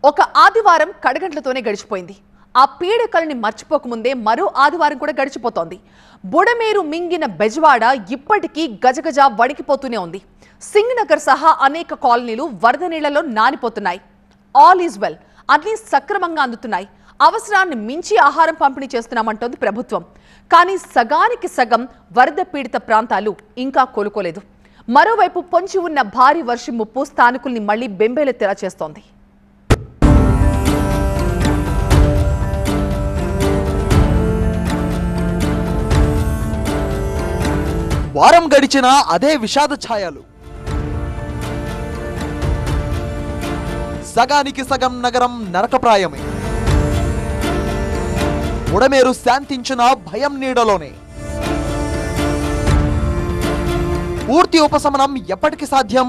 ఒక ఆదివారం కడగంట్లతోనే గడిచిపోయింది. ఆ పీడకలని మర్చిపోకముందే మరో ఆదివారం కూడా గడిచిపోతోంది. బుడమేరు మింగిన బెజవాడ ఇప్పటికీ గజగజ వణికిపోతూనే ఉంది. సింగనగర్ సహా అనేక కాలనీలు వరద నీళ్లలో నానిపోతున్నాయి. ఆల్ ఈజ్ వెల్, అన్ని సక్రమంగా అందుతున్నాయి. అవసరాన్ని మించి ఆహారం పంపిణీ చేస్తున్నామంటోంది ప్రభుత్వం. కానీ సగానికి సగం వరద పీడిత ప్రాంతాలు ఇంకా కోలుకోలేదు. మరోవైపు పొంచి ఉన్న భారీ వర్షం ముప్పు స్థానికుల్ని మళ్లీ బెంబేలెత్తేలా చేస్తోంది. వారం గడిచిన అదే విషాద ఛాయలు. సగానికి సగం నగరం నరకప్రాయమే. బుడమేరు శాంతించిన భయం నీడలోనే. పూర్తి ఉపశమనం ఎప్పటికి సాధ్యం?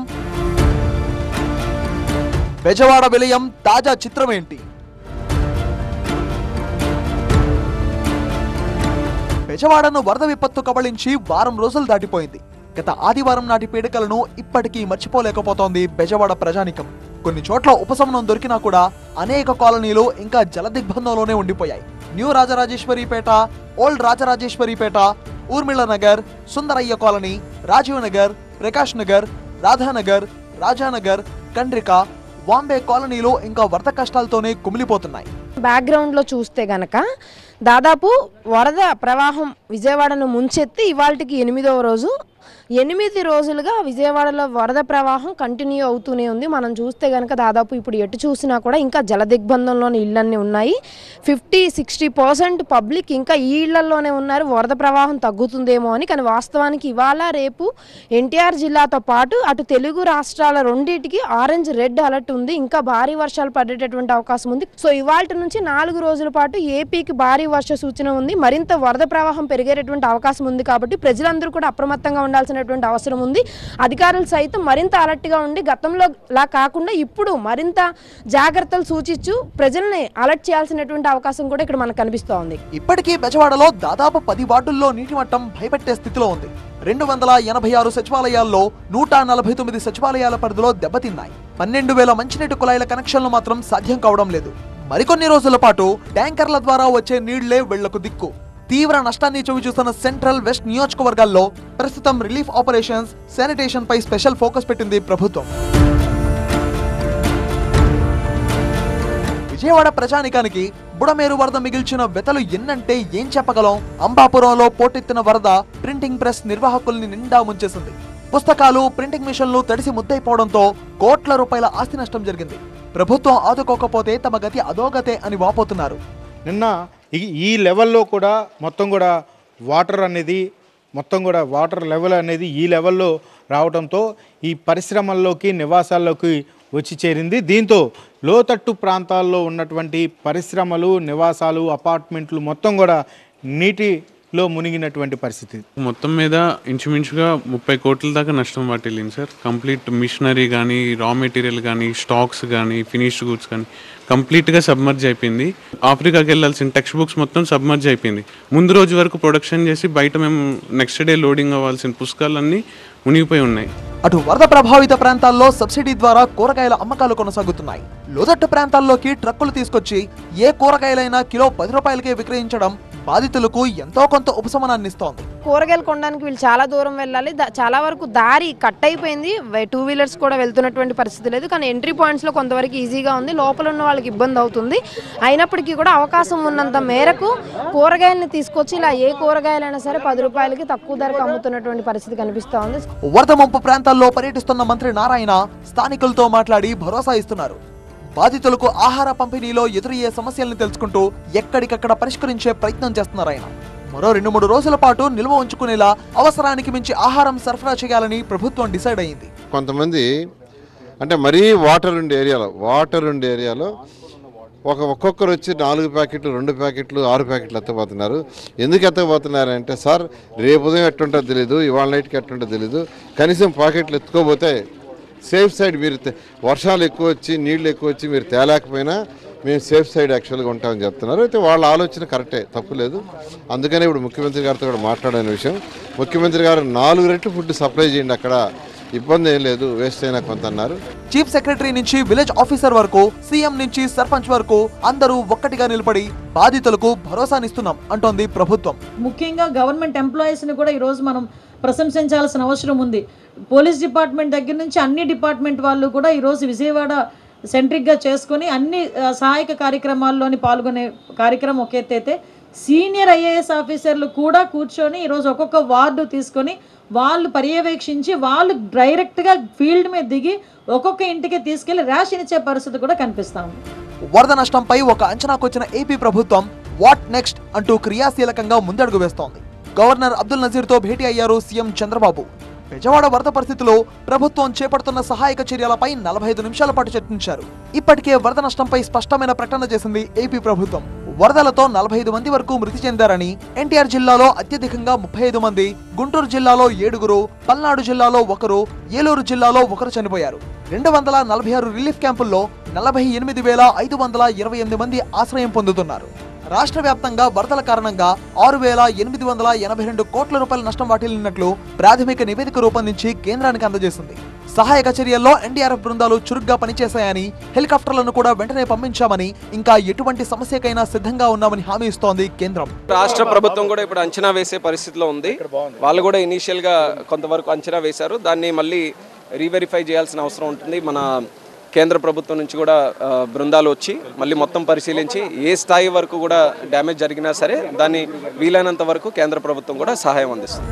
బెజవాడ విలయం తాజా చిత్రమేంటి? బెజవాడను వరద విపత్తు కబళించి వారం రోజులు దాటిపోయింది. గత ఆదివారం నాటి పీడకలను ఇప్పటికీ మర్చిపోలేకపోతోంది బెజవాడ ప్రజానికం. కొన్ని చోట్ల ఉపశమనం దొరికినా కూడా అనేక కాలనీలు ఇంకా జలదిగ్బంధంలోనే ఉండిపోయాయి. New Rajarajeswaripeta, old Rajarajeswaripeta, Urmila Nagar, Sundarayya colony, Rajiv Nagar, Prakash Nagar, Radhanagar, Rajanagar, Kandrika, Vambay కాలనీలు ఇంకా వరద కష్టాలతోనే కుమిలిపోతున్నాయి. బ్యాక్గ్రౌండ్లో చూస్తే గనక దాదాపు వరద ప్రవాహం విజయవాడను ముంచెత్తి ఇవాళకి 8వ రోజు. 8 రోజులుగా విజయవాడలో వరద ప్రవాహం కంటిన్యూ అవుతూనే ఉంది. మనం చూస్తే కనుక దాదాపు ఇప్పుడు ఎటు చూసినా కూడా ఇంకా జలదిగ్బంధంలోని ఇళ్ళన్నీ ఉన్నాయి. 50-60% పబ్లిక్ ఇంకా ఈ ఇళ్లలోనే ఉన్నారు. వరద ప్రవాహం తగ్గుతుందేమో అని. కానీ వాస్తవానికి ఇవాళ రేపు ఎన్టీఆర్ జిల్లాతో పాటు అటు తెలుగు రాష్ట్రాల రెండింటికి ఆరెంజ్ రెడ్ అలర్ట్ ఉంది. ఇంకా భారీ వర్షాలు పడేటటువంటి అవకాశం ఉంది. సో ఇవాళ నుంచి 4 రోజుల పాటు ఏపీకి భారీ వర్ష సూచన ఉంది. మరింత వరద ప్రవాహం పెరిగేటటువంటి అవకాశం ఉంది. కాబట్టి ప్రజలందరూ కూడా అప్రమత్తంగా ఉండాల్సిన అవసరం ఉంది. అధికారులు సైతం మరింత అలర్ట్ గా ఉండి గతంలో లా కాకుండా ఇప్పుడు మరింత జాగ్రత్తలు సూచించు ప్రజల్ని అలర్ట్ చేయాల్సినటువంటి అవకాశం కూడా ఇక్కడ మనకు కనిపిస్తోంది. ఇప్పటికీ బెజవాడలో దాదాపు 10 వార్డుల్లో నీటి మట్టం భయపెట్టే స్థితిలో ఉంది. 286 సచివాలయాల్లో 149 సచివాలయాల పరిధిలో దెబ్బతిన్నాయి. 12,000 మంచినీటి కుళాయిల కనెక్షన్లు మాత్రం సాధ్యం కావడం లేదు. మరికొన్ని రోజుల పాటు ట్యాంకర్ల ద్వారా వచ్చే నీళ్లే వెళ్లకు దిక్కు. తీవ్ర నష్టాన్ని చవిచూస్తున్న సెంట్రల్ వెస్ట్ నియోజకవర్గాల్లో ప్రస్తుతం రిలీఫ్ ఆపరేషన్స్, శానిటేషన్ పై స్పెషల్ ఫోకస్ పెట్టింది ప్రభుత్వం. విజయవాడ ప్రజానికానికి బుడమేరు వరద మిగిల్చిన వెతలు ఎన్నంటే ఏం చెప్పగలం? అంబాపురంలో పోటెత్తిన వరద ప్రింటింగ్ ప్రెస్ నిర్వాహకుల్ని నిండా ముంచేసింది. పుస్తకాలు, ప్రింటింగ్ మిషన్లు తడిసి ముద్దైపోవడంతో కోట్ల రూపాయల ఆస్తి నష్టం జరిగింది. ప్రభుత్వం ఆదుకోకపోతే తమ గతి అధోగతే అని వాపోతున్నారు. నిన్న ఈ లెవెల్లో కూడా మొత్తం కూడా వాటర్ లెవెల్ అనేది ఈ లెవెల్లో రావడంతో ఈ పరిశ్రమల్లోకి, నివాసాల్లోకి వచ్చి చేరింది. దీంతో లోతట్టు ప్రాంతాల్లో ఉన్నటువంటి పరిశ్రమలు, నివాసాలు, అపార్ట్మెంట్లు మొత్తం కూడా నీటిలో మునిగినటువంటి పరిస్థితి. మొత్తం మీద ఇంచుమించుగా 30 కోట్ల దాకా నష్టం వాటిల్లింది సార్. కంప్లీట్ మిషనరీ కానీ, రా మెటీరియల్ కానీ, స్టాక్స్ కానీ, ఫినిష్డ్ గుడ్స్ కానీ కంప్లీట్గా సబ్మర్జ్ అయిపోయింది. ఆఫ్రికాకి వెళ్ళాల్సిన టెక్స్ట్ బుక్స్ మొత్తం సబ్మర్జ్ అయిపోయింది. ముందు రోజు వరకు ప్రొడక్షన్ చేసి బయట మేము నెక్స్ట్ డే లోడింగ్ అవ్వాల్సిన పుస్తకాలన్నీ మునిగిపోయి ఉన్నాయి. అటు వరద ప్రభావిత ప్రాంతాల్లో సబ్సిడీ ద్వారా కూరగాయల అమ్మకాలు కొనసాగుతున్నాయి. లోతట్టు ప్రాంతాల్లోకి ట్రక్కులు తీసుకొచ్చి ఏ కూరగాయలైనా కిలో 10 రూపాయలకే విక్రయించడం బాధితులకు ఎంతో కొంత ఉపశమనాన్ని ఇస్తోంది. కూరగాయలు కొనడానికి వీళ్ళు చాలా దూరం వెళ్ళాలి. చాలా వరకు దారి కట్ అయిపోయింది. 2 వీలర్స్ కూడా వెళ్తున్నటువంటి పరిస్థితి లేదు. కానీ ఎంట్రీ పాయింట్స్లో కొంతవరకు ఈజీగా ఉంది. లోపల ఉన్న వాళ్ళకి ఇబ్బంది అవుతుంది. అయినప్పటికీ కూడా అవకాశం ఉన్నంత మేరకు కూరగాయలను తీసుకొచ్చి ఇలా ఏ కూరగాయలైనా సరే 10 రూపాయలకి తక్కువ ధరకు అమ్ముతున్నటువంటి పరిస్థితి కనిపిస్తూ ఉంది. వరద ముంపు ప్రాంతాల్లో పర్యటిస్తున్న మంత్రి నారాయణ స్థానికులతో మాట్లాడి భరోసా ఇస్తున్నారు. బాధితులకు ఆహార పంపిణీలో ఎదురయ్యే సమస్యలను తెలుసుకుంటూ ఎక్కడికక్కడ పరిష్కరించే ప్రయత్నం చేస్తున్నారు ఆయన. మరో 2-3 రోజుల పాటు నిల్వ ఉంచుకునేలా అవసరానికి మించి ఆహారం సరఫరా చేయాలని ప్రభుత్వం డిసైడ్ అయింది. కొంతమంది అంటే మరీ వాటర్ ఉండే ఏరియాలో ఒక్కొక్కరు వచ్చి 4 ప్యాకెట్లు, 2 ప్యాకెట్లు, 6 ప్యాకెట్లు ఎత్తపోతున్నారు. ఎందుకు ఎత్తకపోతున్నారంటే, సార్ రేపు ఉదయం ఎట్టుంటుందో తెలీదు, ఇవాళ నైట్కి ఎట్టుంటుందో తెలీదు, కనీసం ప్యాకెట్లు ఎత్తుకోపోతే సేఫ్ సైడ్ మీరు వర్షాలు ఎక్కువ వచ్చి నీళ్లు ఎక్కువ వచ్చి మీరు తేలేకపోయినా మేము సేఫ్ సైడ్ యాక్చువల్గా ఉంటామని చెప్తున్నారు. అయితే వాళ్ళ ఆలోచన కరెక్టే, తప్పులేదు. అందుకనే ఇప్పుడు ముఖ్యమంత్రి గారితో కూడా మాట్లాడిన విషయం, ముఖ్యమంత్రి గారు 4 రెట్లు ఫుడ్ సప్లై చేయండి అక్కడ ఇబ్బంది ఏం లేదు, వేస్ట్ అయినా కొంత అన్నారు. చీఫ్ సెక్రటరీ నుంచి విలేజ్ ఆఫీసర్ వరకు, సీఎం నుంచి సర్పంచ్ వరకు అందరూ ఒక్కటిగా నిలబడి బాధితులకు భరోసానిస్తున్నాం అంటోంది ప్రభుత్వం. ముఖ్యంగా గవర్నమెంట్ ఎంప్లాయీస్ని కూడా ఈరోజు మనం ప్రశంసించాల్సిన అవసరం ఉంది. పోలీస్ డిపార్ట్మెంట్ దగ్గర నుంచి అన్ని డిపార్ట్మెంట్ వాళ్ళు కూడా ఈరోజు విజయవాడ సెంట్రిక్గా చేసుకొని అన్ని సహాయక కార్యక్రమాల్లోని పాల్గొనే కార్యక్రమం ఒక ఎత్తైతే, సీనియర్ ఐఏఎస్ ఆఫీసర్లు కూడా కూర్చొని ఈరోజు ఒక్కొక్క వార్డు తీసుకొని వాళ్ళు పర్యవేక్షించి వాళ్ళు డైరెక్ట్గా ఫీల్డ్ మీద దిగి ఒక్కొక్క ఇంటికి తీసుకెళ్లి రేషన్ ఇచ్చే పరిస్థితి కూడా కనిపిస్తాం. వరద నష్టంపై ఒక అంచనాకొచ్చిన ఏపీ ప్రభుత్వం వాట్ నెక్స్ట్ అంటూ క్రియాశీలకంగా ముందడుగు వేస్తోంది. గవర్నర్ అబ్దుల్ నజీర్తో భేటీ అయ్యారు సీఎం చంద్రబాబు. బెజవాడ వరద పరిస్థితిలో ప్రభుత్వం చేపడుతున్న సహాయక చర్యలపై 45 నిమిషాల పాటు చర్చించారు. ఇప్పటికే వరద నష్టంపై స్పష్టమైన ప్రకటన చేసింది ఏపీ ప్రభుత్వం. వరదలతో 45 మంది వరకు మృతి చెందారని, ఎన్టీఆర్ జిల్లాలో అత్యధికంగా 35 మంది, గుంటూరు జిల్లాలో 7, పల్నాడు జిల్లాలో 1, ఏలూరు జిల్లాలో 1 చనిపోయారు. 246 రిలీఫ్ క్యాంపుల్లో 48,528 మంది ఆశ్రయం పొందుతున్నారు. రాష్ట్ర వ్యాప్తంగా వరదల కారణంగా 6,882 కోట్ల రూపాయల నష్టం వాటిల్లినట్లు ప్రాథమిక నివేదిక రూపొందించి కేంద్రానికి అందజేసింది. సహాయక చర్యల్లో ఎన్డీఆర్ఎఫ్ బృందాలు చురుగ్గా పనిచేశాయని, హెలికాప్టర్లను కూడా వెంటనే పంపించామని, ఇంకా ఎటువంటి సమస్యకైనా సిద్ధంగా ఉన్నామని హామీ ఇస్తోంది కేంద్రం. రాష్ట్ర ప్రభుత్వం కూడా ఇప్పుడు అంచనా వేసే పరిస్థితిలో ఉంది. వాళ్ళు కూడా ఇనీషియల్ గా కొంతవరకు అంచనా వేశారు. దాన్ని మళ్ళీ రీవెరిఫై చేయాల్సిన అవసరం ఉంటుంది. మన కేంద్ర ప్రభుత్వం నుంచి కూడా బృందాలు వచ్చి మళ్ళీ మొత్తం పరిశీలించి ఏ స్థాయి వరకు కూడా డ్యామేజ్ జరిగినా సరే దాన్ని వీలైనంత వరకు కేంద్ర ప్రభుత్వం కూడా సహాయం అందిస్తుంది.